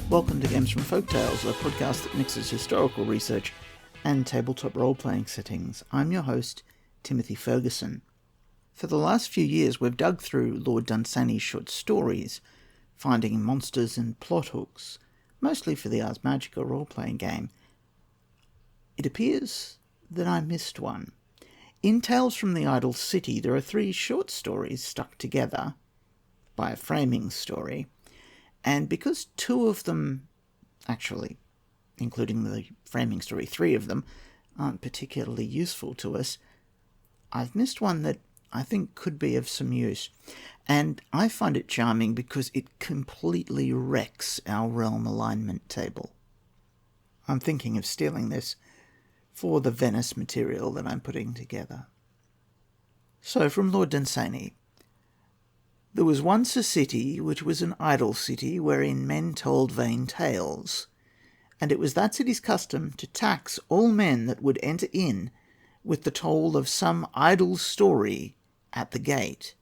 Welcome to Games from Folktales, a podcast that mixes historical research and tabletop role-playing settings. I'm your host, Timothy Ferguson. For the last few years, we've dug through Lord Dunsany's short stories, finding monsters and plot hooks, mostly for the Ars Magica role-playing game. It appears that I missed one. In Tales from the Idle City, there are 3 short stories stuck together by a framing story, and because 2 of them, actually, including the framing story, 3 of them, aren't particularly useful to us, I've missed one that I think could be of some use. And I find it charming because it completely wrecks our realm alignment table. I'm thinking of stealing this for the Venice material that I'm putting together. So, from Lord Dunsany. There was once a city which was an idle city wherein men told vain tales, and it was that city's custom to tax all men that would enter in with the toll of some idle story at the gate.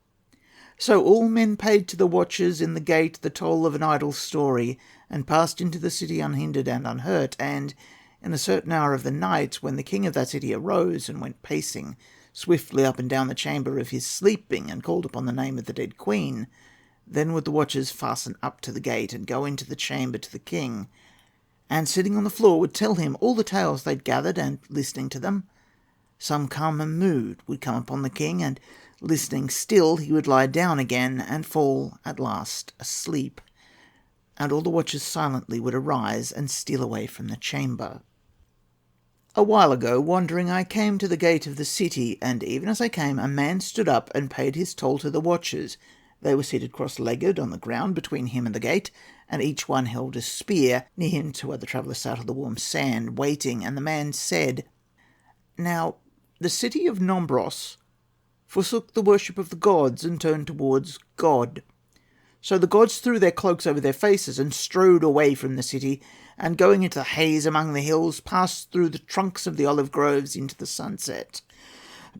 So all men paid to the watchers in the gate the toll of an idle story, and passed into the city unhindered and unhurt, and in a certain hour of the night, when the king of that city arose and went pacing swiftly up and down the chamber of his sleeping, and called upon the name of the dead queen, then would the watchers fasten up to the gate, and go into the chamber to the king, and sitting on the floor would tell him all the tales they'd gathered, and listening to them, some calm and mood would come upon the king, and listening still he would lie down again, and fall at last asleep, and all the watchers silently would arise and steal away from the chamber. A while ago, wandering, I came to the gate of the city, and even as I came, a man stood up and paid his toll to the watchers. They were seated cross-legged on the ground between him and the gate, and each one held a spear. Near him 2 other travellers sat on the warm sand, waiting, and the man said, "Now, the city of Nombros forsook the worship of the gods and turned towards God. So the gods threw their cloaks over their faces and strode away from the city, and going into the haze among the hills, passed through the trunks of the olive groves into the sunset.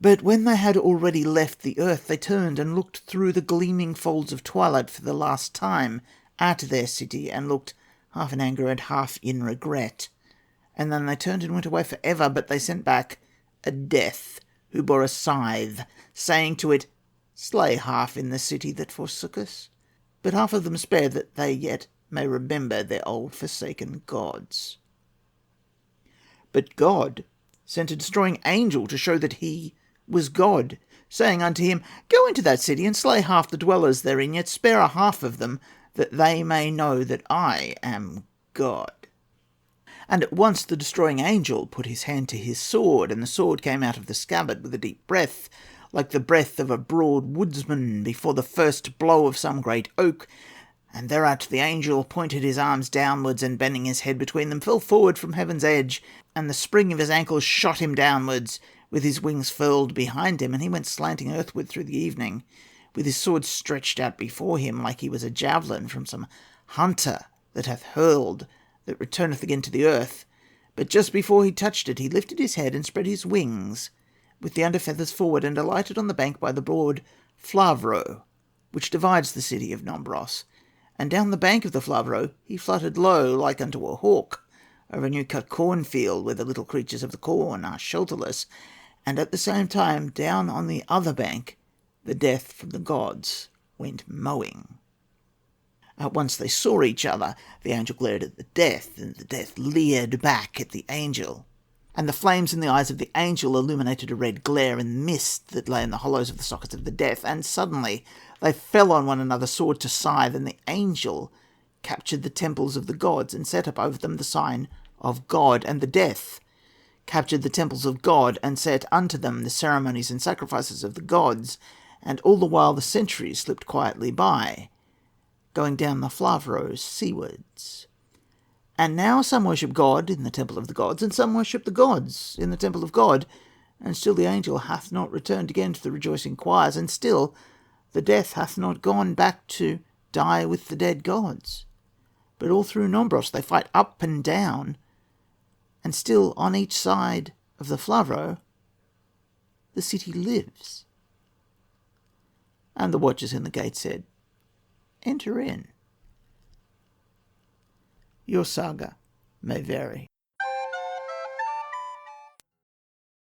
But when they had already left the earth, they turned and looked through the gleaming folds of twilight for the last time at their city, and looked half in anger and half in regret. And then they turned and went away for ever, but they sent back a death, who bore a scythe, saying to it, 'Slay half in the city that forsook us, but half of them spare, that they yet may remember their old forsaken gods.' But God sent a destroying angel to show that he was God, saying unto him, 'Go into that city, and slay half the dwellers therein, yet spare a half of them, that they may know that I am God.' And at once the destroying angel put his hand to his sword, and the sword came out of the scabbard with a deep breath, like the breath of a broad woodsman before the first blow of some great oak. And thereat the angel pointed his arms downwards, and bending his head between them, fell forward from heaven's edge, and the spring of his ankles shot him downwards, with his wings furled behind him, and he went slanting earthward through the evening, with his sword stretched out before him, like he was a javelin from some hunter that hath hurled, that returneth again to the earth. But just before he touched it, he lifted his head and spread his wings, with the under feathers forward, and alighted on the bank by the broad Flavro, which divides the city of Nombros. And down the bank of the Flavro he fluttered low, like unto a hawk, over a new-cut cornfield, where the little creatures of the corn are shelterless. And at the same time, down on the other bank, the death from the gods went mowing. At once they saw each other. The angel glared at the death, and the death leered back at the angel. And the flames in the eyes of the angel illuminated a red glare in the mist that lay in the hollows of the sockets of the death. And suddenly they fell on one another, sword to scythe, and the angel captured the temples of the gods, and set up over them the sign of God. And the death captured the temples of God, and set unto them the ceremonies and sacrifices of the gods. And all the while the centuries slipped quietly by, going down the Flavros seawards. And now some worship God in the temple of the gods, and some worship the gods in the temple of God. And still the angel hath not returned again to the rejoicing choirs, and still the death hath not gone back to die with the dead gods. But all through Nombros they fight up and down, and still on each side of the Flavro the city lives. And the watchers in the gate said, "Enter in." your saga may vary.